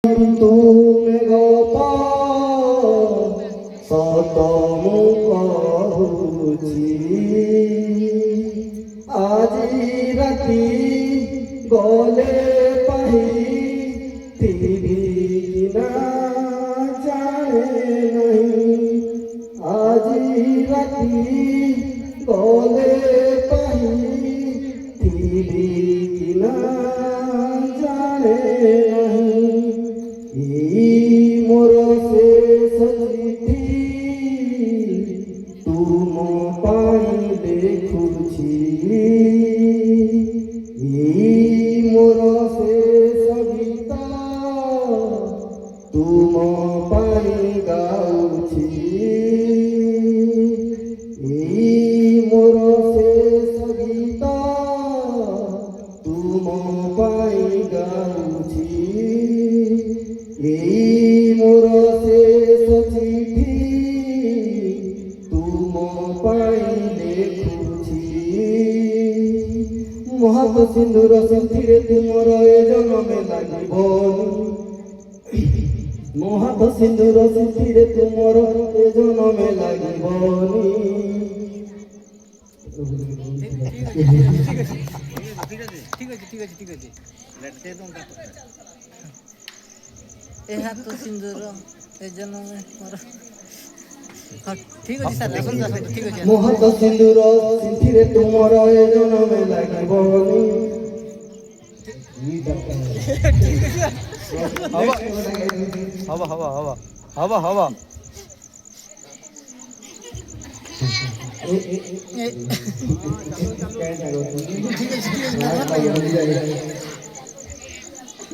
ତୁମେ ଗୋପ ସତ ମୁଁ କହୁଛି ଆଜି ରାତି ଗଲେ ପାହିଥିବି ନା ଜାଣେ ନାହିଁ ଆଜି ରାତି ଗଲେ ପାହିଥିବି ନା ଜାଣେ ନାହିଁ मोर शेष चिठी तुम पाई देखुछि मोर शेष गीत तुम पाई गाउछि मोर शेष गीत तुम पाई गाउछि मोर शेष चिठी तुम पाई देखुछि महत सिंधुर सिंथिरे तुमर ए जनमे लागिबनि महत सिंधुर सिंथिरे तुमर ए जनमे लागिबनि ठीक अछि ए हाथ तो सिंदूर ए जन्म में मोर ठीक अछि सर आसन ठीक अछि महत सिंदूर सिंथिरे तुमर ए जनमे लागिबनि हवा हवा हवा हवा हवा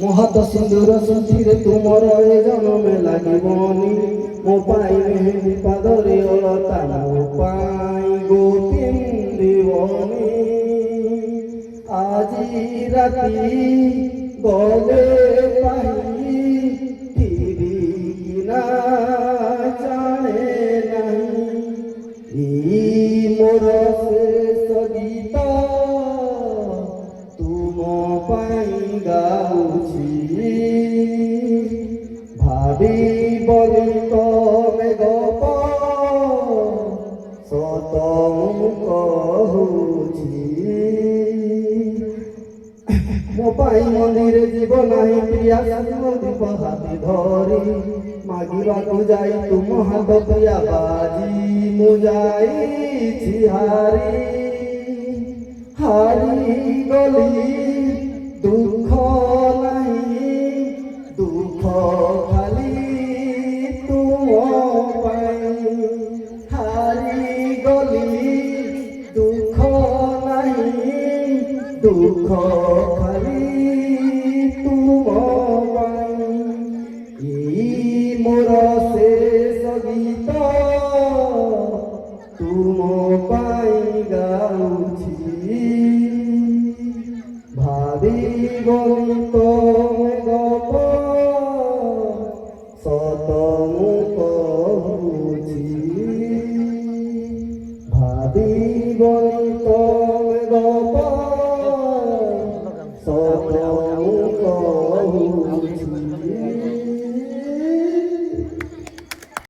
महत सिंदूर सिंथिरे तुमर ए जनमे लागिबनि मो पाई मेहंदी पादरे अलता मो पाई गोपिंदिबनि आजी राति गले पाहिथिबि ना जाने नहीं मोर शेष गीत तुम पाई गाउछि भावी बलि तमे गप सत ମୁଁ କହୁଛି ମୋ ପାଇଁ ମନ୍ଦିରେ ଯିବ ନାହିଁ ପ୍ରିୟା ଶିବ ଦୀପ ହାତି ଧରି ମାଗିବାକୁ ଯାଇ ତୁମ ହାତ ପ୍ରିୟା ବାଜି ମୁଁ ଯାଇଛି ହାରି ଗଲି ଦୁଃଖ ନାହିଁ ଦୁଃଖ ଖାଲି ତୁମ ପାଇଁ ହାରି ଗଲି ଦୁଃଖ ନାହିଁ ଦୁଃଖ ଖାଲି ତୁମ ପାଇଁ ମୋର ଶେଷ ଗୀତ ତୁମ ପାଇଁ ଗାଉଛି ଭାବିବନି ତମେ ଗପ ସତ ମୁଁ କହୁଛି ଭାବିବନି